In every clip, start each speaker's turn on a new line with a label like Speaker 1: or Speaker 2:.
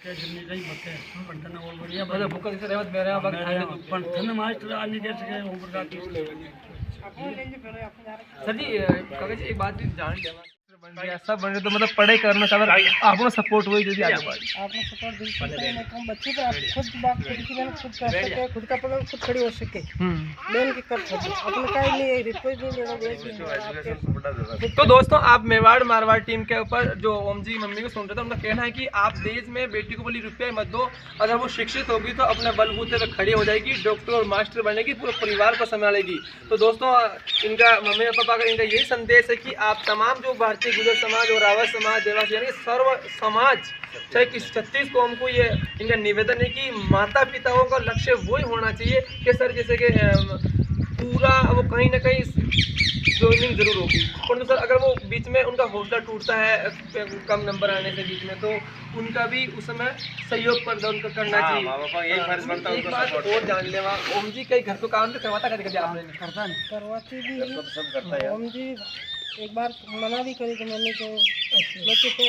Speaker 1: जितनी रही बके पण तने और बढ़िया
Speaker 2: मतलब भूखा जैसे रहमत मेरे वक्त
Speaker 1: पण तने मास्टर आज नहीं कह सके उम्र का किस
Speaker 2: सर जी काका जी एक बात भी जान लेना बन गया सब बन रहे तो मतलब पढ़ाई करना चाह आपको सपोर्ट हुई जो भी आगे बढ़ी
Speaker 3: आपने सपोर्ट बिल्कुल करें मैं कहूं बच्चे पे आप खुद बात खुद की मैंने खुद कर सके खुद का पलंग खुद खड़ी हो सके बहन की कर सके अपने का ही नहीं रिक्वेस्ट नहीं लेना बेच
Speaker 2: तो दोस्तों आप मेवाड़ मारवाड़ टीम के ऊपर जो ओम जी मम्मी को सुन रहे थे उनका कहना है कि आप देश में बेटी को बोली रुपया मत दो, अगर वो शिक्षित होगी तो अपने बलबूते पे खड़ी हो जाएगी, डॉक्टर और मास्टर बनेगी, पूरे परिवार को संभालेगी। तो दोस्तों इनका मम्मी और पापा का इनका यही संदेश है कि आप तमाम जो भारतीय गुजर समाज और रावत समाज देवासी यानी सर्व समाज चाहे किस 36 कौम को ये इनका निवेदन है कि माता पिताओं का लक्ष्य वही होना चाहिए कि सर जैसे कि पूरा वो कहीं ना कहीं ज्वाइनिंग जरूर होगी, परंतु सर अगर वो बीच में उनका हौसला टूटता है कम नंबर आने से बीच में तो उनका भी उस समय सहयोग प्रदान करना चाहिए। एक बात और जान ले ओम जी कई घर को काम तो करवाता कभी कभी आपने
Speaker 3: करवाती भी है ओम जी एक बार मना भी करी तो मैंने तो बच्चे को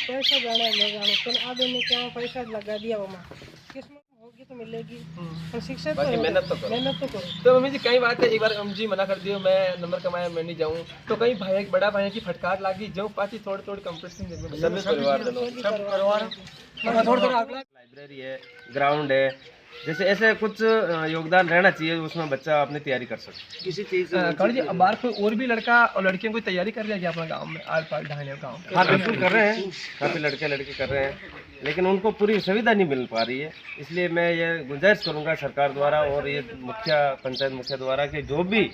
Speaker 3: पैसा जाने ले जाने तो आधे ने क्या पैसा लगा दिया वहाँ किस्मत होगी तो मिलेगी और शिक्षा तो मेहनत तो करो।
Speaker 2: तो मम्मी जी कई बात है एक बार ओम जी मना कर दियो मैं नंबर कमाया मैं नहीं जाऊँ तो कहीं भाई बड़ा भाई की फटकार लागी जो पाची थोड़ी थोड़ी कंपटीशन
Speaker 4: लाइब्रेरी है ग्राउंड है जैसे ऐसे कुछ योगदान रहना चाहिए उसमें बच्चा अपनी तैयारी कर सके किसी चीज
Speaker 2: जी बाहर कोई और भी लड़का और लड़कियों की तैयारी कर रहा है अपने गाँव में आर पार ढाने गाँव
Speaker 4: हाँ बिल्कुल कर रहे हैं काफ़ी लड़के लड़की कर रहे हैं लेकिन उनको पूरी सुविधा नहीं मिल पा रही है, इसलिए मैं ये गुजारिश करूंगा सरकार द्वारा और ये मुखिया पंचायत मुखिया द्वारा कि जो भी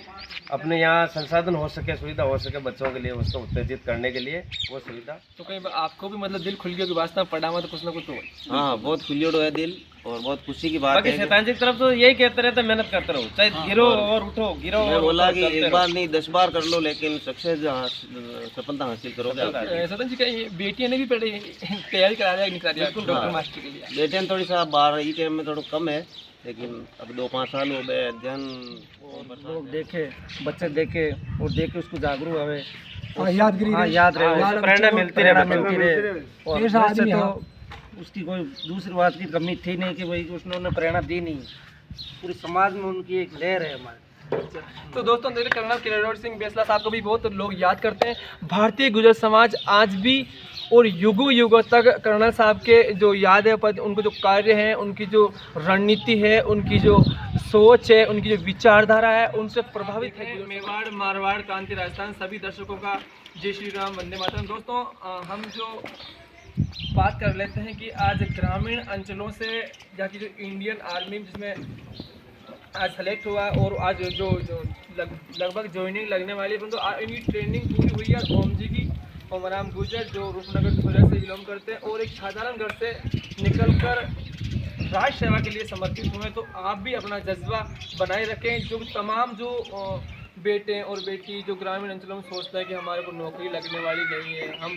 Speaker 4: अपने यहाँ संसाधन हो सके सुविधा हो सके बच्चों के लिए उसको उत्तेजित करने के लिए वो सुविधा।
Speaker 2: तो कहीं आपको भी मतलब दिल खुल गया कि वास्ता पढ़ा हुआ तो कुछ ना कुछ हो।
Speaker 4: हाँ बहुत खुलियोड़ है दिल और बहुत खुशी की बात है।
Speaker 5: शैतान जी की तरफ तो यही कहते रहते मेहनत करते रहो चाहे गिरो और उठो गिरो
Speaker 4: और बोला कि एक बार नहीं 10 बार कर लो लेकिन सक्सेस सफलता हासिल करोगे।
Speaker 2: शैतान जी कहीं बेटियां ने भी पढ़ी तैयारी करा दिया डॉक्टर मास्टर के लिए
Speaker 4: बेटियां थोड़ी सा 12 टाइम में थोड़ा कम है लेकिन अब 2-5 साल हो गए अध्ययन
Speaker 5: लोग देखे बच्चे देखे और देख के उसको जागरूक हवे
Speaker 2: याद रहे
Speaker 5: प्रेरणा मिलती रहे और उसकी कोई दूसरी बात की कमी थी नहीं कि भाई उसने प्रेरणा दी नहीं, पूरे समाज में उनकी एक लहर है हमारे।
Speaker 2: तो दोस्तों मेरे कर्नल किरण सिंह बेसला साहब को भी बहुत लोग याद करते हैं। भारतीय गुजर समाज आज भी और युगों युगों तक कर्नल साहब के जो याद है उनको जो कार्य हैं उनकी जो रणनीति है उनकी जो सोच है उनकी जो विचारधारा है उनसे प्रभावित है। मेवाड़ मारवाड़ क्रांति राजस्थान सभी दर्शकों का जय श्री राम वंदे मातरम। दोस्तों हम जो बात कर लेते हैं कि आज ग्रामीण अंचलों से जहाँ की जो इंडियन आर्मी जिसमें आज सेलेक्ट हुआ और आज जो लगभग ज्वाइनिंग लगने वाली है परंतु इनकी ट्रेनिंग पूरी हुई है ओम जी की और राम गुजर जो रूपनगर गुजर से बिलोंग करते हैं और एक साधारण घर से निकलकर राष्ट्र सेवा के लिए समर्पित हुए। तो आप भी अपना जज्बा बनाए रखें। जो तमाम जो बेटे और बेटी जो ग्रामीण अंचलों में सोचता है कि हमारे को नौकरी लगने वाली नहीं है हम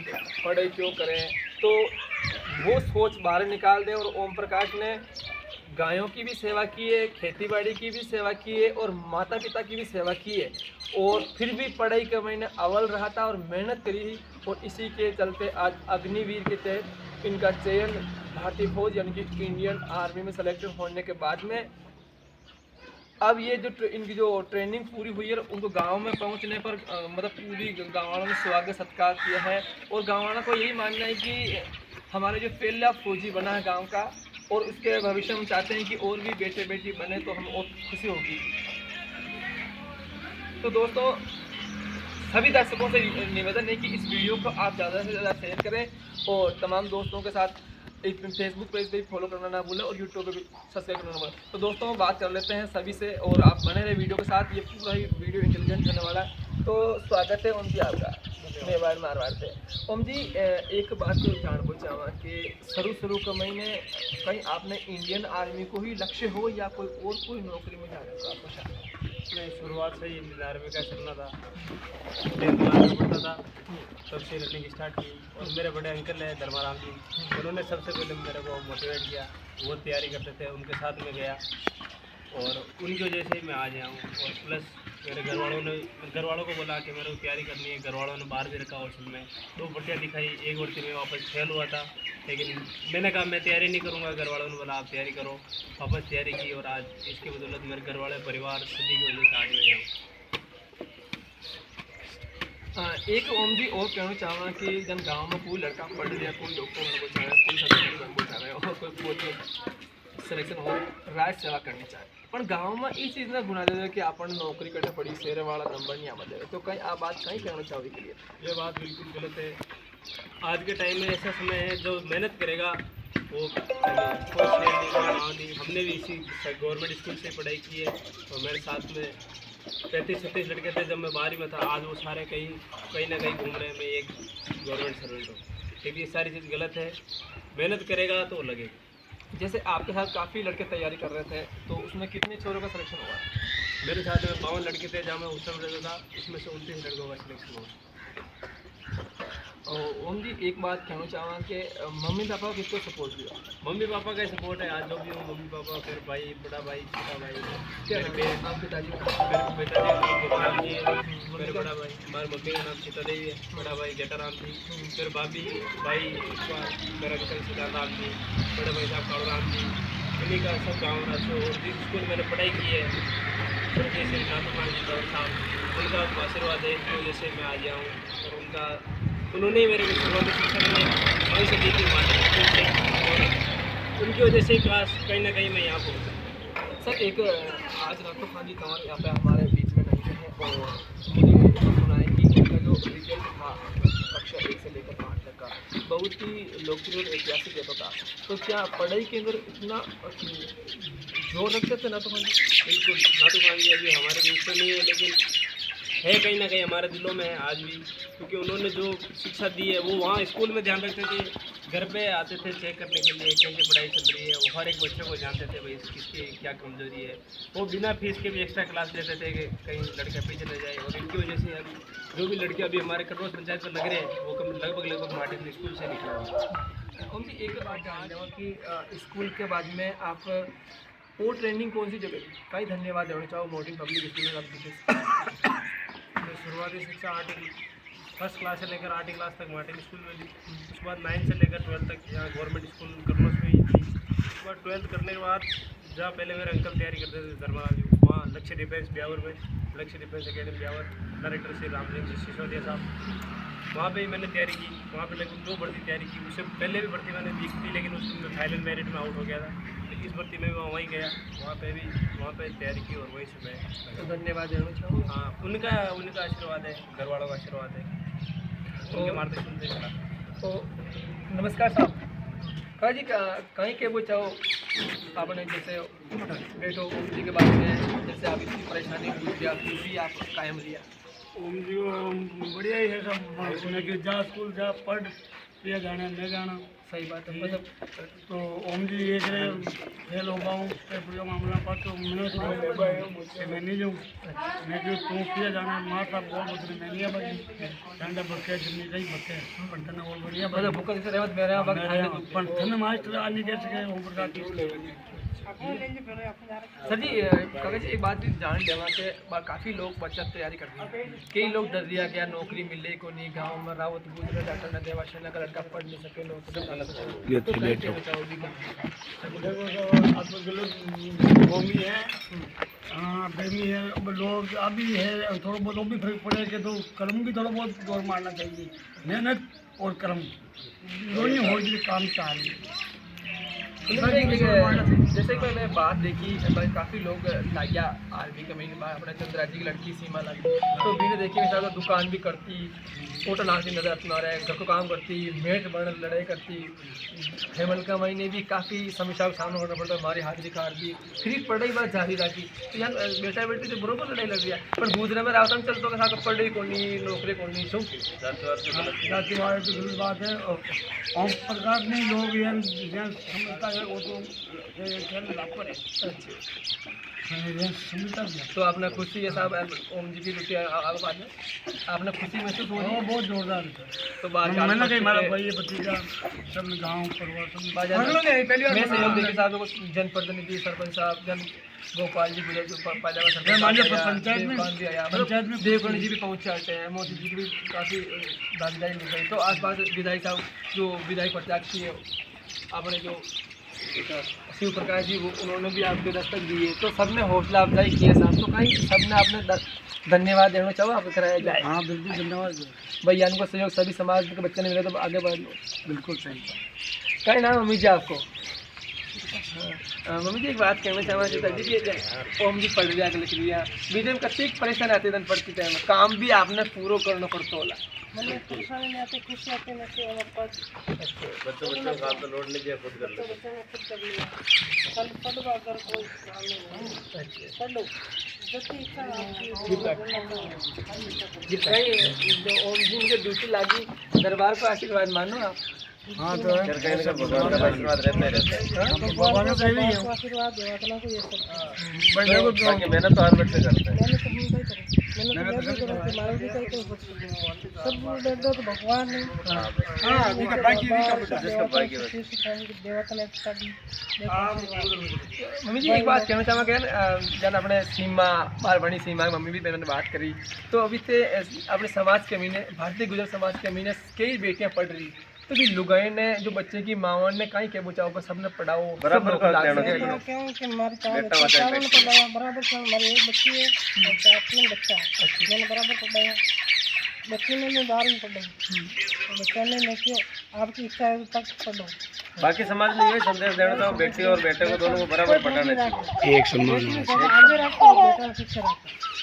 Speaker 2: पढ़ाई क्यों करें तो वो सोच बाहर निकाल दें। और ओम प्रकाश ने गायों की भी सेवा की है, खेतीबाड़ी की भी सेवा की है और माता पिता की भी सेवा की है और फिर भी पढ़ाई के महीने अव्वल रहा था और मेहनत करी और इसी के चलते आज अग्निवीर के तहत इनका चयन भारतीय फौज यानी कि इंडियन आर्मी में सेलेक्टेड होने के बाद में अब ये जो इनकी जो ट्रेनिंग पूरी हुई है उनको गांव में पहुंचने पर मतलब पूरी गाँव वालों ने स्वागत सत्कार किया है और गाँव वालों को यही मानना है कि हमारे जो पहला फौजी बना है गांव का और उसके भविष्य में चाहते हैं कि और भी बेटे बेटी बने तो हम और खुशी होगी। तो दोस्तों सभी दर्शकों से निवेदन है कि इस वीडियो को आप ज़्यादा से ज़्यादा शेयर करें और तमाम दोस्तों के साथ एक फेसबुक पेज पे भी फॉलो करना ना भूलें और यूट्यूब पे भी सब्सक्राइब करना ना भूलें। तो दोस्तों बात कर लेते हैं सभी से और आप बने रहे वीडियो के साथ, ये पूरा ही वीडियो इंटेलिजेंट रहने वाला है। तो स्वागत है ओम जी आपका मेवाड़ मारवाड़ से। ओम जी एक बात तो जानना चाहूँगा कि शुरू के महीने कहीं आपने इंडियन आर्मी को ही लक्ष्य हो या कोई नौकरी में जाने का आपको शायद?
Speaker 5: नहीं, शुरुआत से ही आर्मी का चलना था, पढ़ता था तब से रनिंग स्टार्ट की और मेरे बड़े अंकल हैं धर्माराम जी उन्होंने सबसे पहले मेरे को मोटिवेट किया, वो तैयारी करते थे उनके साथ में गया
Speaker 6: और उनकी वजह से ही मैं आज आया हूँ। और प्लस मेरे घर वालों को बोला कि मेरे को तैयारी करनी है। घर वालों ने बाहर भी रखा हॉस्टल में, 2 भर्तियाँ दिखाई, 1 भर्ती में वापस फेल हुआ था, लेकिन मैंने कहा मैं तैयारी नहीं करूँगा। घर वालों ने बोला आप तैयारी करो, वापस तैयारी की और आज इसकी बदौलत मेरे घर वाले परिवार सभी की वजह से आज मैं यहाँ हूँ।
Speaker 2: एक ओम जी और कहना चाहूँगा कि जब गांव में कोई लड़का पढ़ लिया, कोई डॉक्टर बनना चाहे, कोई सरकारी बनना चाहे और कोई पोस्ट सिलेक्शन हो राज सेवा करनी चाहे, पर गांव में ये चीज़ ना गुना दे कि अपन नौकरी करने पड़ी शेर वाला नंबर नहीं आवा दे, तो कहीं आप बात कहीं कहना चाहोगे के लिए?
Speaker 6: ये बात बिल्कुल गलत है। आज के टाइम में ऐसा समय है जो मेहनत करेगा वो हमने भी इसी गवर्नमेंट स्कूल से पढ़ाई की है और मेरे साथ में 35-36 लड़के थे जब मैं 12वीं में था। आज वो सारे कहीं ना कहीं घूम रहे हैं। मैं एक गवर्नमेंट सर्वेंट हूँ, लेकिन ये सारी चीज़ गलत है। मेहनत करेगा तो लगेगा।
Speaker 2: जैसे आपके साथ काफ़ी लड़के तैयारी कर रहे थे, तो उसमें कितने छोरों का सिलेक्शन हुआ?
Speaker 6: मेरे साथ में 52 लड़के थे जहाँ मैं हॉस्टल में रहता था, उसमें से 29 लड़कों का सिलेक्शन हुआ।
Speaker 2: और ओम जी एक बात कहना चाहूँगा कि मम्मी पापा को किसको सपोर्ट दिया?
Speaker 6: मम्मी पापा का सपोर्ट है। आज जो भी हूँ मम्मी पापा, फिर भाई, बड़ा भाई, छोटा भाई,
Speaker 2: क्या
Speaker 6: मेरे
Speaker 2: नाम है? आप पिताजी का?
Speaker 6: मेरे पिताजी का नाम गोपाल जी है, मेरे बड़ा भाई, हमारी मम्मी का नाम सीता देवी है, बड़ा भाई जेठाराम जी, फिर भाभी भाई मेरा अंकल सीताराम जी, बड़े भाई साहब कालूराम जी, उन्हीं का सब गाँव राशो। और जिस स्कूल मैंने पढ़ाई की है जैसे नाथुमान जी दौर साहब, उनका आशीर्वाद है, इनकी वजह से मैं आ गया हूँ। और उन्होंने मेरे को शुरुआती शिक्षा में भविष्य दी थी और उनकी वजह से क्लास कहीं ना कहीं मैं यहाँ पहुँचा।
Speaker 2: सर एक आज रातो खान जी तंवर यहाँ पे हमारे बीच में नहीं है और मुझे सुना है कि उनका जो रिजल्ट था कक्षा 1 से लेकर 5 तक का बहुत ही लोकप्रिय और ऐतिहासिक रहता था, तो क्या पढ़ाई के अंदर इतना जोर रखते थे नाथू खान जी?
Speaker 6: बिल्कुल, नाथू खान जी अभी हमारे बीच में नहीं है, लेकिन है कहीं ना कहीं हमारे दिलों में है आज भी, क्योंकि उन्होंने जो शिक्षा दी है वो वहाँ स्कूल में ध्यान रखते थे। घर पे आते थे चेक करने के लिए कैसे पढ़ाई चल रही है, वो हर एक बच्चे को जानते थे भाई किसकी क्या कमजोरी है। वो बिना फीस के भी एक्स्ट्रा क्लास लेते थे कि कहीं लड़का पीछे न जाए। और इनकी वजह से अभी जो भी लड़के अभी हमारे कटोस पंचायत में लग रहे हैं वो लगभग मार्टिन स्कूल से निकले हुए।
Speaker 2: हम भी एक बात जानना चाहूँगा कि स्कूल के बाद में आप और ट्रेनिंग कौन सी जगह दी? कई धन्यवाद देना चाहो मॉर्निंग पब्लिक स्कूल में आप
Speaker 6: शुरुआती शिक्षा 1st क्लास से लेकर 8वीं क्लास तक मार्टिन स्कूल में ली। उसके बाद 9 से लेकर 12 तक यहाँ गवर्नमेंट स्कूल करनोस में ही थी। उसके बाद 12th करने के बाद जहाँ पहले मेरे अंकल तैयारी करते थे धर्मराज, वहाँ लक्ष्य डिफेंस ब्यावर में, Lakshya defence academy Beawar, director Shri Ramling Sisodia साहब, वहाँ पे ही मैंने तैयारी की। वहाँ पे लगभग 2 भर्ती तैयारी की। उससे पहले भी भर्ती मैंने दी थी, लेकिन उसमें फाइनल मेरिट में आउट हो गया था। लेकिन इस भर्ती में मैं वहीं गया, वहाँ पे तैयारी की और वहीं से मैं
Speaker 2: तो धन्यवाद देना चाहूँगा।
Speaker 6: हाँ, उनका आशीर्वाद है, घर वालों का आशीर्वाद है, उनके मार्गदर्शन से चला।
Speaker 2: तो नमस्कार साहब, कहा जी कहीं के वो चाहो आपने जैसे बेटो ओम जी के बारे में जैसे आप इतनी परेशानी हुई आप फिर भी आप कायम लिया?
Speaker 1: ओम जी को बढ़िया ही है सब, उन्हें कि जा स्कूल जा पढ़, ये जाना ले जाना।
Speaker 2: सही बात है, मतलब
Speaker 1: तो ओम जी एक फेल हो पाऊँ पूरा मामला पर तो मैंने मैं नहीं जाऊँ, मैं क्यों तू किया जाना माँ साहब बहुत बदले मैं नहीं बनी ठंडा बके जितनी कहीं बके पण तने और बढ़िया
Speaker 2: मतलब भूख से रहमत मेरे वक्त
Speaker 1: पण तने मास्टर आने कैसे गए ओम प्रकाश की।
Speaker 2: सर जी कागज एक बात भी जान देवा कि काफ़ी लोग बच्चा तैयारी करते हैं, कई लोग डर दिया गया नौकरी मिले को नहीं, गांव में रावत गुजरे डॉक्टर न देवा शरण का लड़का पढ़ नहीं सके नौकरी तो
Speaker 1: भूमि है हाँ प्रेमी है। अब लोग अभी है थोड़ा बहुत भी फर्क पड़े कि तो कर्म भी थोड़ा बहुत जोर मारना चाहिए, मेहनत और कर्म दोनों हो जो काम चाहिए।
Speaker 2: जैसे कि मैं बात देखी काफ़ी लोग लाइया आर्मी के महीने बाद अपने चंद्राजी की लड़की सीमा लगी, तो भी ने देखी मिसाल दुकान भी करती, होटल नाती नजर अपना रहे, घर को काम करती, मेट बन लड़ाई करती, हेमल का महीने भी काफ़ी समस्या का सामना करना पड़ता है, हमारी हाजिरी कार दी, फिर पढ़ाई बात जारी रखी। तो यार बेटा बेटी तो बरोबर लड़ाई लग रही है, पर दूसरे में रावतम चलता है पढ़ाई को नहीं नौकरी को नहीं क्यों
Speaker 1: जातिवाद की गलत बात है। ओम प्रकाश ने लोग समझता वो तो खेल में लाभ पर है। समझता क्या?
Speaker 2: तो आपने खुशी है साहब ओम जी की ड्यूटी आपने खुशी महसूस हो रही है?
Speaker 1: बहुत जोरदार है।
Speaker 2: तो बात
Speaker 1: मैंने कही हमारा भाई भतीजा सब गाँव परिवार सब
Speaker 2: मैं सहयोग देखे साहब को जनप्रतिनिधि सरपंच साहब जन गोपाल जी गुजर पंचायत में देवकर्ण जी भी पहुँच जाते हैं, मोदी जी की भी काफ़ी भागीदारी मिल रही। तो आसपास विधायक साहब जो विधायक प्रत्याशी है आपने जो शिव प्रकाश जी उन्होंने भी आपके दस्तक दिए, तो सबने हौसला अफजाई किया साहब। तो कहीं सबने आपने धन्यवाद देना चाहो आपको कराया जाए?
Speaker 1: हाँ बिल्कुल धन्यवाद
Speaker 2: भैया उनको सहयोग सभी समाज के बच्चे ने मिले तो आगे बढ़ लो।
Speaker 1: बिल्कुल सही।
Speaker 2: कहीं नाम मम्मी जी आपको? मम्मी जी एक बात कहना चाहूँगा जी ओम जी पढ़ लिया लिख लिया बीच में कति परेशान आते दिन पढ़ती टाइम काम भी आपने पूरा करना पड़ता होला।
Speaker 3: मैंने परेशानी नहीं आते, खुशी आते नहीं हमारे पास
Speaker 4: बच्चों का काम तो लोड लीजिए, खुद कर लो।
Speaker 3: बच्चों ने खुद कर लिया। कल पढ़ो अगर कोई काम नहीं पढ़ो जितनी इच्छा
Speaker 2: जी कहीं जो ओम जी मुझे ड्यूटी लागी दरबार को आशीर्वाद मानो आप।
Speaker 1: हाँ तो
Speaker 4: फिर कहीं ना कहीं भगवान का आशीर्वाद रहता है।
Speaker 1: भगवान से भी है।
Speaker 3: आशीर्वाद देवा तो ये सब
Speaker 1: बड़े को
Speaker 4: बाकी मेहनत तो हर बच्चे करते हैं।
Speaker 3: मैंने तो नहीं करी, मैंने तो भी करी, मारा भी करी, सब दे दो तो भगवान है।
Speaker 1: हाँ ठीक है बाकी भी का
Speaker 4: जिसका भाग्य है।
Speaker 3: देवता ने कभी
Speaker 2: मम्मी जी एक बात कहना चाहूँगा जन अपने सीमा बारवानी सीमा मम्मी भी मैंने बात करी तो अभी से अपने समाज के अमीने भारतीय गुजर समाज के अमीने कई बेटियाँ पढ़ रही तो भी लुगाई ने जो बच्चे की माँ ने कहीं के बचाओ को सबने पढ़ाओ
Speaker 4: बराबर
Speaker 2: सब
Speaker 4: का
Speaker 2: लाग
Speaker 4: देना
Speaker 2: सके।
Speaker 4: चाहिए।
Speaker 3: क्यों कि हमारे
Speaker 4: बेटा बच्चा
Speaker 3: चारों ने पढ़ाया बराबर से, हमारी एक बच्ची है और 3 बच्चा है, मैंने बराबर पढ़ाया। बच्ची ने भी 12वीं पढ़ाई, बच्चा ने नहीं किया आपकी इच्छा है तक पढ़ो।
Speaker 4: बाकी समाज में यही संदेश देना चाहूँ, बेटी और बेटे को दोनों को बराबर पढ़ाना चाहिए।
Speaker 1: एक सम्मान
Speaker 3: आगे रखो बेटा शिक्षा रखो।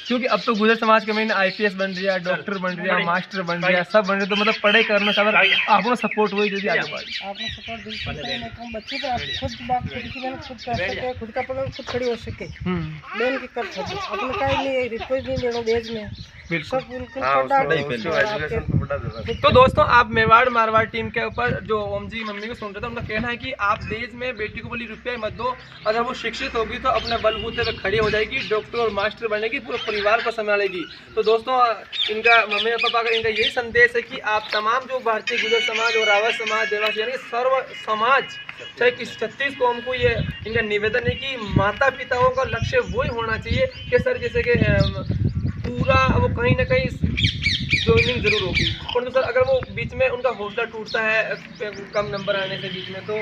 Speaker 2: क्योंकि अब तो गुजर समाज के में IPS बन रही है, डॉक्टर बन रही है, मास्टर बन रही है, सब बन रहे हैं। तो मतलब पढ़ाई करना सब आपको सपोर्ट हुई जो आगे बढ़
Speaker 3: आपने सपोर्ट बिल्कुल करें हम बच्चे पे आप खुद बात खुद की मैंने खुद कर सके, खुद का पकड़ खुद खड़ी हो सके, बहन की कर सके अपने का ही नहीं रिक्वेस्ट नहीं देना देश में
Speaker 2: बिल्कुल।
Speaker 3: सब बिल्कुल
Speaker 4: हाँ,
Speaker 3: पढ़ा
Speaker 4: उसको एजुकेशन को बढ़ा देना।
Speaker 2: तो दोस्तों आप मेवाड़ मारवाड़ टीम के ऊपर जो ओम जी मम्मी को सुन रहे थे उनका कहना है कि आप देश में बेटी को बोली रुपया मत दो, अगर वो शिक्षित होगी तो अपने बलबूते पे खड़ी हो जाएगी, डॉक्टर और मास्टर बनेगी, पूरे परिवार को संभालेगी। तो दोस्तों इनका मम्मी और पापा का इनका यही संदेश है कि आप तमाम जो भारतीय गुजर समाज और रावत समाज देवासी यानी सर्व समाज चाहे किस 36 कौम को ये इनका निवेदन है कि माता पिताओं का लक्ष्य वही होना चाहिए कि सर जैसे कि पूरा वो कहीं ना कहीं ज्वाइनिंग जरूर होगी, परंतु सर अगर वो बीच में उनका हौसला टूटता है कम नंबर आने से बीच में तो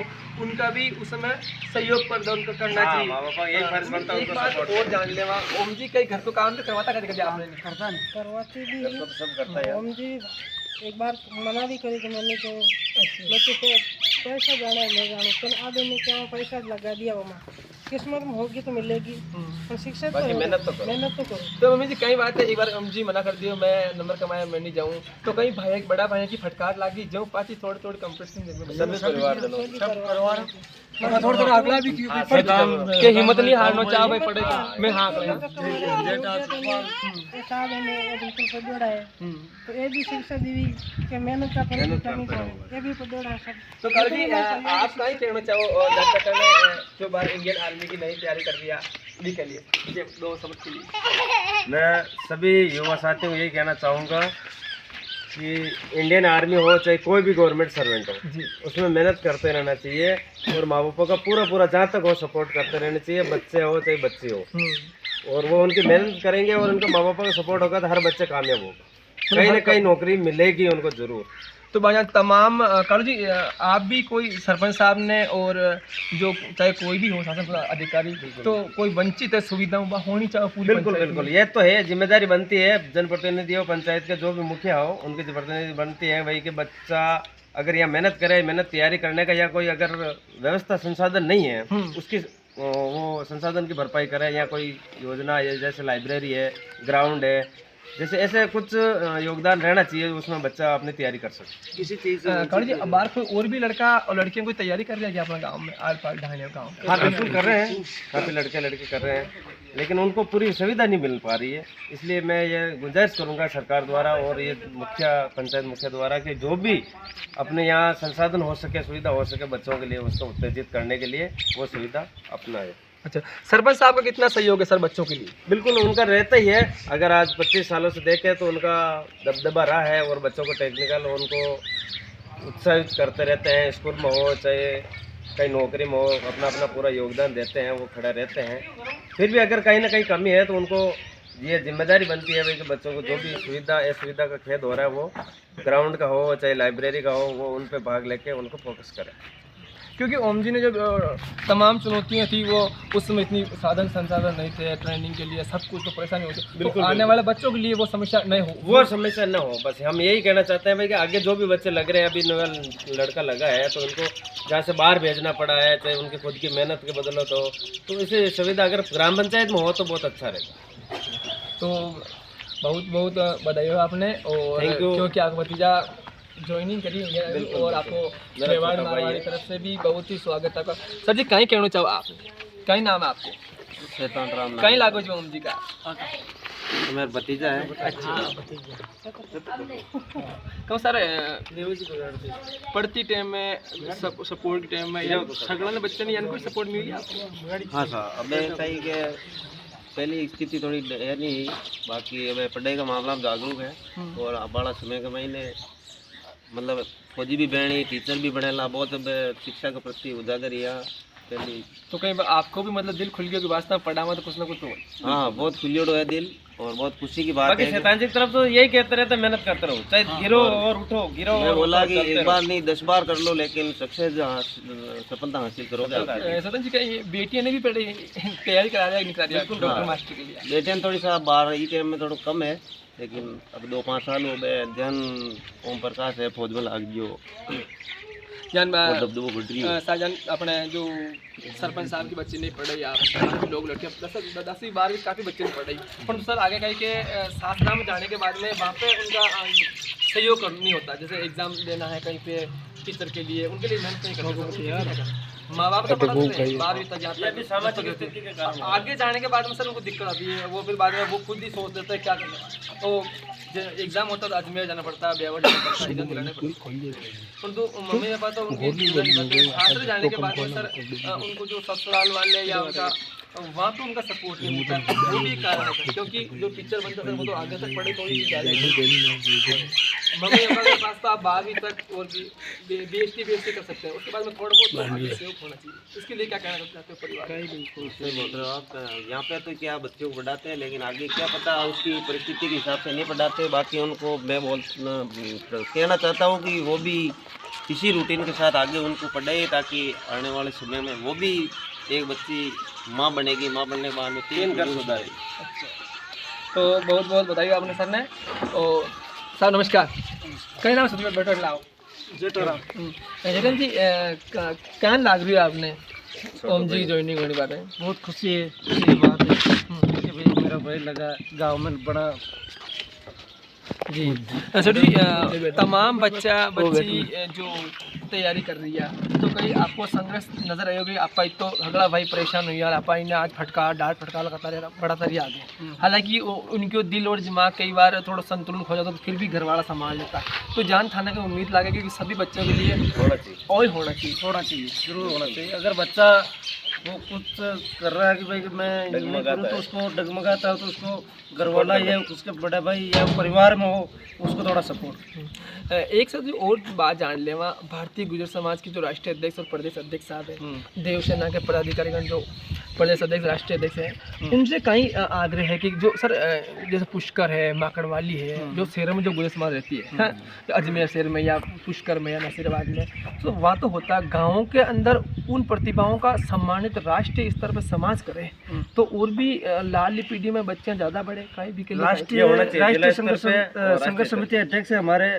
Speaker 2: उनका भी उस समय सहयोग पर उनका करना
Speaker 4: हाँ,
Speaker 2: चाहिए।
Speaker 4: माँ बाप का यही फर्ज बनता है
Speaker 2: एक
Speaker 4: उनको
Speaker 2: बात
Speaker 4: सपोर्ट
Speaker 2: और जान लेवा ओम जी कई घर को काम तो करवाता कभी आपने नहीं
Speaker 1: करता नहीं।
Speaker 3: करवाती भी
Speaker 4: करता तो सब करता है।
Speaker 3: हम जी एक बार मना भी करी तो मैंने तो बच्चे को पैसा जाना मैं जानो तो आधे ने क्या पैसा लगा दिया वो किस्मत में होगी तो मिलेगी और शिक्षा तो
Speaker 4: बाकी मेहनत तो करो।
Speaker 3: मेहनत तो करो।
Speaker 2: तो मम्मी जी कई बात है एक बार हम जी मना कर दियो मैं नंबर कमाया मैं नहीं जाऊँ तो कहीं भाई एक बड़ा भाई की फटकार लागी जो पाची थोड़े थोड़े कंपटीशन
Speaker 4: सभी परिवार के लोग
Speaker 1: सब परिवार
Speaker 2: थोड़ा थोड़ा अगला भी के हिम्मत नहीं हारना चाह भाई पड़ेगा मैं हाँ
Speaker 3: साहब ने बिल्कुल पढ़ोड़ा है तो ये भी शिक्षा दी कि मेहनत का करनी चाहिए, ये भी पढ़ोड़ा है सब।
Speaker 2: तो कल जी आप कहीं कहना चाहो डॉक्टर ने जो बार इंडियन आर्मी की नई तैयारी कर दिया भी के लिए ये 2 शब्द के लिए
Speaker 4: मैं सभी युवा साथियों को यही कहना चाहूँगा कि इंडियन आर्मी हो चाहे कोई भी गवर्नमेंट सर्वेंट हो
Speaker 2: जी
Speaker 4: उसमें मेहनत करते रहना चाहिए और माँ बापों का पूरा जहाँ तक हो सपोर्ट करते रहना चाहिए, बच्चे हो चाहे बच्ची हो, और वो उनकी मेहनत करेंगे और उनके माँ बापों का सपोर्ट होगा तो हर बच्चे कामयाब होगा, कहीं ना कहीं नौकरी मिलेगी उनको जरूर।
Speaker 2: तो भाईजान तमाम कालू जी आप भी कोई सरपंच साहब ने और जो चाहे कोई भी हो शासन अधिकारी तो कोई वंचित है सुविधाओं होनी चाहिए पूरी
Speaker 4: बिल्कुल बिल्कुल ये तो है, जिम्मेदारी बनती है जनप्रतिनिधि हो पंचायत के जो भी मुखिया हो उनकी प्रतिनिधि बनती है भाई कि बच्चा अगर यहाँ मेहनत करे, मेहनत तैयारी करने का या कोई अगर व्यवस्था संसाधन नहीं है उसकी वो संसाधन की भरपाई करे, या कोई योजना है जैसे लाइब्रेरी है, ग्राउंड है, जैसे ऐसे कुछ योगदान रहना चाहिए, उसमें बच्चा अपनी तैयारी कर सके किसी चीज़।
Speaker 2: कौन जी बाहर कोई और भी लड़का और लड़कियों की तैयारी कर रहे हैं क्या अपना गाँव में, आर पार ढाणे गाँव में?
Speaker 4: हाँ बिल्कुल कर रहे हैं, काफ़ी लड़के लड़की कर रहे हैं, लेकिन उनको पूरी सुविधा नहीं मिल पा रही है। इसलिए मैं ये गुजारिश करूंगा सरकार द्वारा और ये पंचायत मुखिया द्वारा कि जो भी अपने यहाँ संसाधन हो सके, सुविधा हो सके बच्चों के लिए, उसको उत्तेजित करने के लिए वो सुविधा अपनाए।
Speaker 2: अच्छा, सरपंच साहब का कितना सहयोग है सर बच्चों के लिए?
Speaker 4: बिल्कुल उनका रहता ही है। अगर आज 25 सालों से देखें तो उनका दबदबा रहा है और बच्चों को टेक्निकल उनको उत्साहित करते रहते हैं। स्कूल में हो चाहे कहीं नौकरी में हो, अपना अपना पूरा योगदान देते हैं, वो खड़े रहते हैं। फिर भी अगर कहीं ना कहीं कमी है तो उनको ये जिम्मेदारी बनती है भाई कि बच्चों को जो भी सुविधा असुविधा का खेद हो रहा है, वो ग्राउंड का हो चाहे लाइब्रेरी का हो, वो उन पर भाग लेके उनको फोकस करें।
Speaker 2: क्योंकि ओम जी ने जब तमाम चुनौतियां थी वो उस समय इतनी साधन संसाधन नहीं थे ट्रेनिंग के लिए, सब कुछ तो परेशानी होती, तो आने वाले बच्चों के लिए वो समस्या नहीं हो,
Speaker 4: वो समस्या न हो। बस हम यही कहना चाहते हैं भाई कि आगे जो भी बच्चे लग रहे हैं, अभी नया लड़का लगा है तो उनको जहाँ से बाहर भेजना पड़ा है, चाहे उनकी खुद की मेहनत के बदौलत हो, तो इसे सुविधा अगर ग्राम पंचायत में हो तो बहुत अच्छा रहेगा।
Speaker 2: तो बहुत बहुत बधाई हो आपने, और क्योंकि आपका भतीजा ज्वाइनिंग करी है और आपको मेवाड़ मारवाड़ी तरफ से भी बहुत ही स्वागत है। सर जी कहीं कहना चाहो आप, कहीं नाम है आपको?
Speaker 4: शैतान राम
Speaker 2: कहीं लागो जो ओम जी का
Speaker 4: मेरा भतीजा है।
Speaker 2: अच्छा कौन सर पढ़ती टाइम में सपोर्ट के टाइम में या सगड़ा बच्चे ने कोई सपोर्ट मिली आपको?
Speaker 4: हाँ सर, अब ऐसा ही कि पहली स्थिति थोड़ी है नहीं, बाकी अब पढ़ाई का मामला में जागरूक है और बड़ा समय के महीने मतलब फौजी भी बनी, टीचर भी बनेला, बहुत अब शिक्षा के प्रति उजागर या पहली।
Speaker 2: तो कहीं आपको भी मतलब दिल खुल गया कि वास्तव में पढ़ा में तो कुछ ना कुछ तो?
Speaker 4: हाँ बहुत खुलियोड़ो है दिल और बहुत खुशी की बात है। शैतान जी की तरफ तो यही कहते रहते मेहनत करते रहो, चाहे गिरो और उठो, गिरो। मैं बोला कि एक बार नहीं 10 बार कर लो, लेकिन सक्सेस सफलता हासिल करोगे।
Speaker 2: सतन जी कहीं बेटियां ने भी पढ़ी तैयारी करा रहा है नहीं करा रहा डॉक्टर मास्टर के लिए?
Speaker 4: बेटियां थोड़ी सा बाहर ई टाइम में थोड़ा कम है, लेकिन अब 2-5 साल हो गए। जन ओम प्रकाश है फौज में लाग गयो,
Speaker 2: जान
Speaker 4: दबदबो बढ़ रही है।
Speaker 2: साजन अपने जो सरपंच साहब के बच्चे नहीं पढ़े या काफ़ी लोग लड़के 10वीं 12वीं काफ़ी बच्चे नहीं पढ़े, पर सर आगे कहीं के सासरा में जाने के बाद में वहाँ पे उनका सहयोग नहीं होता, जैसे एग्ज़ाम देना है कहीं पे टीचर के लिए, उनके लिए मेहनत नहीं करते। माँ बाप तो पढ़ाते हैं 12वीं तक जाते हैं, सामाजिक स्थिति के कारण आगे जाने के बाद में सर उनको दिक्कत आती है, वो फिर बाद में वो खुद ही सोच देते हैं क्या करना। तो एग्जाम होता है तो अजमेर जाना पड़ता है, ब्यावर जाना पड़ता है, एग्जाम दिलाने पड़ता है, परंतु मम्मी पापा तो उनकी छात्र जाने के बाद में सर उनको जो ससुराल वाले या उनका वहाँ तो उनका सपोर्ट नहीं मिलता है। वो भी कारण है क्योंकि जो टीचर बनता है वो तो आगे तक पढ़े तो मम्मी पापा के पास तो आप 12वीं तक और BSc कर सकते हैं, उसके बाद में थोड़ा बहुत सहयोग होना चाहिए। इसके लिए क्या कहना चाहते हो परिवार?
Speaker 4: बिल्कुल सही बोल रहे हो आप। यहाँ पे तो क्या बच्चों को पढ़ाते हैं, लेकिन आगे क्या पता उसकी परिस्थिति के हिसाब से नहीं पढ़ाते। बाकी उनको मैं कहना चाहता हूँ कि वो भी इसी रूटीन के साथ आगे उनको पढ़ाए, ताकि आने वाले समय में वो भी एक बच्ची माँ बनेगी, माँ बनने के बाद में 3 घर सुधारेगी।
Speaker 2: अच्छा, तो बहुत बहुत बधाई आपने सर ने। और सर नमस्कार, कहीं नाम सच बैठो लाओ जेठन जी क्या लाग रही है आपने ओम जी ज्वाइनिंग होने बात है?
Speaker 5: बहुत खुशी है, खुशी बात है कि भाई मेरा भाई लगा गांव में बड़ा
Speaker 2: जी। सर जी तमाम बच्ची जो तैयारी कर रही है तो कहीं आपको संघर्ष नजर आई होगी? आपका तो अगला भाई परेशान हुई यार, आपा इन्हें आज डांट फटका लगाता रहा बड़ा तरिया आगे, हालांकि उनके दिल और दिमाग कई बार थोड़ा संतुलन हो जाता तो फिर भी घर वाला संभाल लेता। तो जान थाना की उम्मीद लागेगी कि सभी बच्चों के लिए होना चाहिए
Speaker 5: जरूर होना चाहिए। अगर बच्चा वो कुछ कर रहा है कि भाई मैं नहीं करूँ तो उसको डगमगाता है, तो उसको घर वाला या उसके बड़े भाई या परिवार में हो उसको थोड़ा सपोर्ट।
Speaker 2: एक साथ जो और बात जान ले, वहाँ भारतीय गुजर समाज की जो राष्ट्रीय अध्यक्ष और प्रदेश अध्यक्ष साहब हैं, देवसेना के पदाधिकारीगण जो प्रदेश अध्यक्ष राष्ट्रीय अध्यक्ष हैं, उनसे कहीं आग्रह है कि जो सर जैसे पुष्कर है, माकड़वाली है, जो शहरों में जो गुजर समाज रहती है तो अजमेर शहर में या पुष्कर में या नसीराबाद में, तो वहाँ तो होता है गाँवों के अंदर उन प्रतिभाओं का सम्मानित राष्ट्रीय स्तर पर समाज करे तो और भी लाल पीढ़ी में बच्चे ज़्यादा बढ़े। कहीं भी
Speaker 5: राष्ट्रीय संघर्ष समिति अध्यक्ष हमारे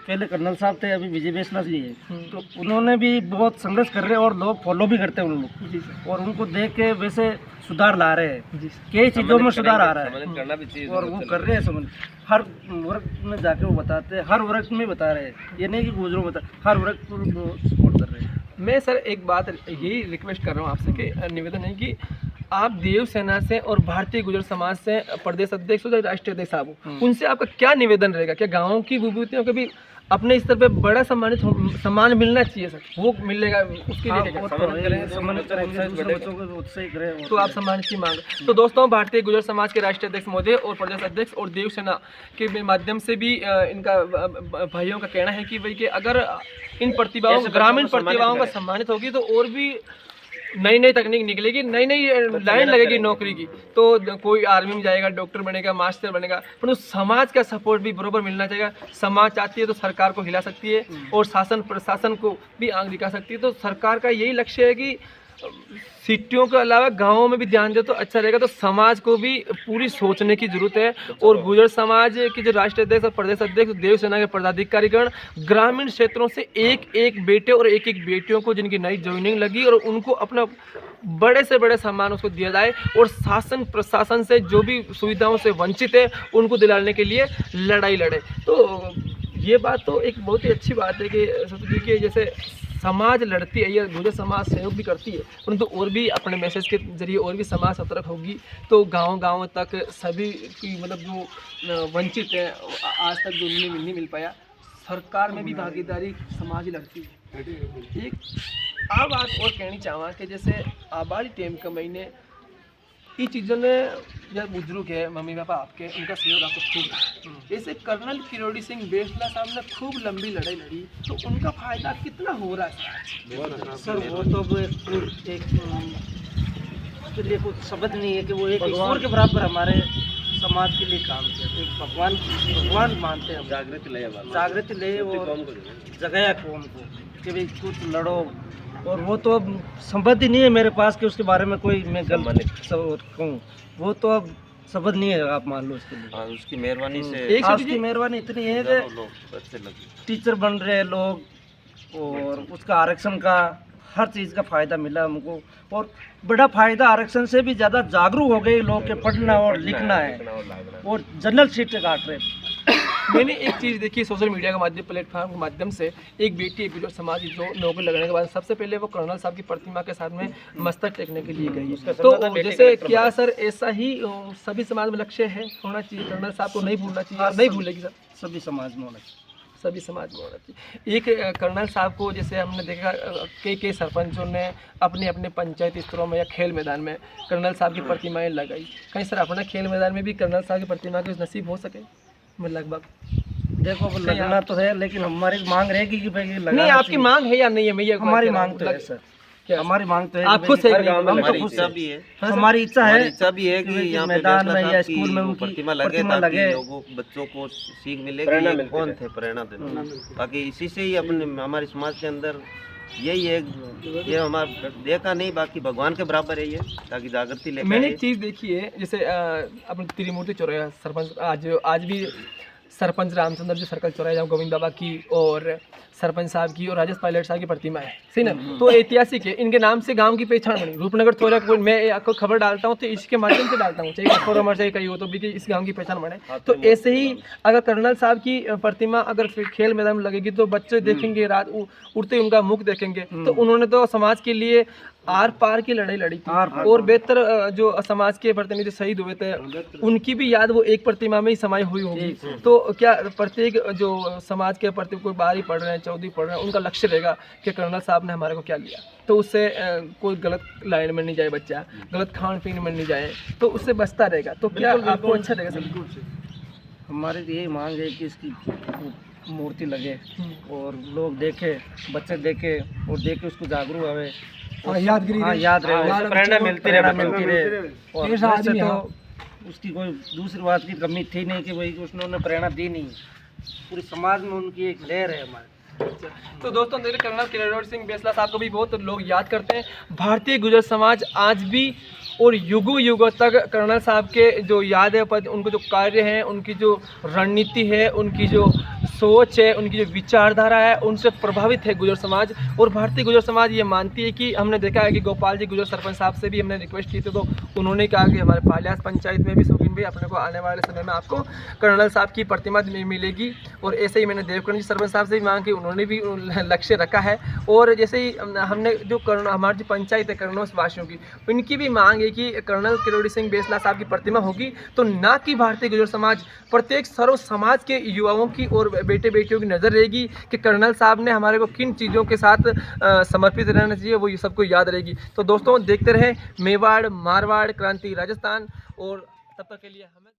Speaker 5: पहले कर्नल साहब थे, अभी विजय बेसला जी है, तो उन्होंने भी बहुत संघर्ष कर रहे हैं और लोग फॉलो भी करते हैं उन लोग, और उनको देख के वैसे सुधार ला रहे हैं, कई चीज़ों में सुधार आ रहा है
Speaker 4: करना भी चाहिए
Speaker 5: और वो कर रहे हैं समझ। हर वर्ग में जाके वो बताते हैं, हर वर्ग में बता रहे हैं, ये नहीं कि गुजरों बता, हर वर्ग को सपोर्ट कर रहे हैं।
Speaker 2: मैं सर एक बात यही रिक्वेस्ट कर रहा हूँ आपसे कि निवेदन है कि आप देव सेना से और भारतीय गुजर समाज से प्रदेश अध्यक्ष हो या राष्ट्रीय अध्यक्ष साहब हो, उनसे आपका क्या निवेदन रहेगा? क्या गाँव की विभूतियों को भी अपने स्तर पे बड़ा सम्मान मिलना चाहिए सर? वो मिलेगा उसके लिए क्या तो आप सम्मान की मांग। तो दोस्तों, भारतीय गुजर समाज के राष्ट्रीय अध्यक्ष महोदय और प्रदेश अध्यक्ष और देव सेना के माध्यम से भी इनका भाइयों का कहना है कि भाई कि अगर इन प्रतिभाओं ग्रामीण प्रतिभाओं का सम्मानित होगी तो और भी नई नई तकनीक निकलेगी, नई नई लाइन लगेगी नौकरी की, तो कोई आर्मी में जाएगा, डॉक्टर बनेगा, मास्टर बनेगा, पर उस समाज का सपोर्ट भी बराबर मिलना चाहिए। समाज चाहती है तो सरकार को हिला सकती है और शासन प्रशासन को भी आंख दिखा सकती है। तो सरकार का यही लक्ष्य है कि सिटियों के अलावा गाँवों में भी ध्यान दे तो अच्छा रहेगा। तो समाज को भी पूरी सोचने की जरूरत है और गुजर समाज के जो राष्ट्रीय अध्यक्ष और प्रदेश अध्यक्ष देव सेना के पदाधिकारीगण ग्रामीण क्षेत्रों से एक एक बेटे और एक एक बेटियों को जिनकी नई ज्वाइनिंग लगी और उनको अपना बड़े से बड़े सम्मान उसको दिया जाए और शासन प्रशासन से जो भी सुविधाओं से वंचित है उनको दिलाने के लिए लड़ाई लड़े। तो ये बात तो एक बहुत ही अच्छी बात है कि सतजी के जैसे समाज लड़ती है, ये गुजर समाज सहयोग भी करती है, परंतु और भी अपने मैसेज के जरिए और भी समाज सतर्क होगी तो गांव-गांव तक सभी की मतलब जो वंचित है आज तक जो नहीं मिल पाया, सरकार में भी भागीदारी समाज ही लड़ती है। एक आप बात और कहनी चाहवा कि जैसे आबादी टेम के महीने ये चीज़ों ने जब बुजुर्ग है मम्मी पापा आपके उनका सहयोग आपको खूब, जैसे कर्नल किरोड़ी सिंह बेसला साहब ने खूब लंबी लड़ाई लड़ी तो उनका फायदा कितना हो रहा है
Speaker 5: सर? वो तो एक के लिए कुछ शब्द नहीं है कि वो एक ईश्वर के बराबर हमारे समाज के लिए काम किया, एक भगवान मानते हैं, जागृति ले और जगाया कौम को कि भाई कुछ लड़ो, और वो तो अब संपत्ति नहीं है मेरे पास कि उसके बारे में कोई मैं गलत कहूँ, वो तो अब शब्द नहीं है, आप मान लो उसके लिए।
Speaker 4: उसकी मेहरबानी से
Speaker 5: उसकी मेहरबानी इतनी है कि टीचर बन रहे हैं लोग और उसका आरक्षण का हर चीज़ का फ़ायदा मिला हमको, और बड़ा फ़ायदा आरक्षण से भी ज़्यादा जागरूक हो गए लोग के पढ़ना और लिखना है और जनरल सीटें काट रहे।
Speaker 2: मैंने एक चीज़ देखी सोशल मीडिया के माध्यम प्लेटफॉर्म के माध्यम से, एक बेटी एक गुजर समाज जो नौकरी लगने के बाद सबसे पहले वो कर्नल साहब की प्रतिमा के साथ में मस्तक टेकने के लिए गई। तो जैसे क्या सर ऐसा ही सभी समाज में लक्ष्य है होना चाहिए? कर्नल साहब को नहीं भूलना चाहिए? नहीं भूलेगी सर?
Speaker 5: सभी समाज में होना चाहिए,
Speaker 2: सभी समाज में होना चाहिए। एक कर्नल साहब को जैसे हमने देखा कई सरपंचों ने अपने अपने पंचायत स्तरों में या खेल मैदान में कर्नल साहब की प्रतिमाएं लगाई। कहीं सर अपना खेल मैदान में भी कर्नल साहब की प्रतिमा के नसीब हो सके? मैं लगभग
Speaker 5: देखो वो लगना तो है, लेकिन हमारी मांग रहेगी कि भाई
Speaker 2: नहीं, आपकी मांग है या नहीं है? मैं ये
Speaker 5: हमारी मांग तो है सर, हमारी मांग तो है,
Speaker 2: आप खुद से
Speaker 4: हमारी इच्छा भी है,
Speaker 5: हमारी इच्छा है
Speaker 4: कि यहाँ
Speaker 5: मैदान में या स्कूल में उनकी
Speaker 4: प्रतिमा लगे ताकि लोगों बच्चों को सीख मिलेगी ये कौन थे, प्रेरणा देना। बाकी इसी से ही अपने हमारे समाज के अंदर यही है, ये हमारा देखा नहीं, बाकी भगवान के बराबर है ये, ताकि जागृति लेकर।
Speaker 2: मैंने एक चीज़ देखी है जैसे अपने त्रिमूर्ति चौराहा सरपंच आज भी सरपंच रामचंद्र जी सर्कल चौराहे जहाँ गोविंद बाबा की और सरपंच साहब की और राजेश पायलट साहब की प्रतिमा है, सही ना? तो ऐतिहासिक है, इनके नाम से गांव की पहचान बनी। रूपनगर थोड़ा कोई मैं आपको खबर डालता हूँ तो इसके माध्यम से डालता हूँ, चाहे अखबार में चाहे कहीं हो, तो भी इस गांव की पहचान बने। तो ऐसे ही अगर कर्नल साहब की प्रतिमा अगर खेल मैदान में लगेगी तो बच्चे देखेंगे, रात उड़ते ही उनका मुख देखेंगे। तो उन्होंने तो समाज के लिए आर पार की लड़ाई लड़ी थी और बेहतर जो समाज के प्रतिनिधि शहीद हुए थे उनकी भी याद वो एक प्रतिमा में ही समाई हुई होगी। तो क्या प्रत्येक जो समाज के प्रति कोई 12वीं पढ़ रहे हैं, 14वीं पढ़ रहे हैं, उनका लक्ष्य रहेगा कि कर्नल साहब ने हमारे को क्या लिया, तो उससे कोई गलत लाइन में नहीं जाए, बच्चा गलत खान पीन में नहीं जाए, तो उससे बचता रहेगा। तो क्या आपको अच्छा रहेगा? सर
Speaker 5: हमारी यही मांग है कि इसकी मूर्ति लगे और लोग देखे, बच्चे देखे और देखे उसको जागरूक आवे, याद रहे, प्रेरणा मिलती रहे। और वैसे तो उसकी कोई दूसरी बात की कमी थी नहीं कि भाई उसने प्रेरणा दी नहीं, पूरे समाज में उनकी एक लहर है हमारे।
Speaker 2: तो दोस्तों देखिए कर्नल किरोड़ी सिंह बेसला साहब को भी बहुत लोग याद करते हैं। भारतीय गुजर समाज आज भी और युगों युगों तक कर्नल साहब के जो याद है, उनको जो कार्य हैं, उनकी जो रणनीति है, उनकी जो सोच है, उनकी जो विचारधारा है, उनसे प्रभावित है गुर्जर समाज। और भारतीय गुर्जर समाज ये मानती है कि हमने देखा है कि गोपाल जी गुर्जर सरपंच साहब से भी हमने रिक्वेस्ट की थी, तो उन्होंने कहा कि हमारे पालियास पंचायत में भी शौकीन भाई अपने को आने वाले समय में आपको कर्नल साहब की प्रतिमा मिलेगी। और ऐसे ही मैंने देवकरण जी सरपंच साहब से भी मांग की, उन्होंने भी लक्ष्य रखा है। और जैसे ही हमने जो हमारी जो पंचायत है कर्नौस वासियों की, उनकी भी मांग है कि कर्नल किरोड़ी सिंह बेसला साहब की प्रतिमा होगी, तो ना कि भारतीय गुर्जर समाज, प्रत्येक सर्व समाज के युवाओं की और बेटे बेटियों की नज़र रहेगी कि कर्नल साहब ने हमारे को किन चीज़ों के साथ समर्पित रहना चाहिए, वो ये सबको याद रहेगी। तो दोस्तों देखते रहे मेवाड़ मारवाड़ क्रांति राजस्थान, और तब तक के लिए हमें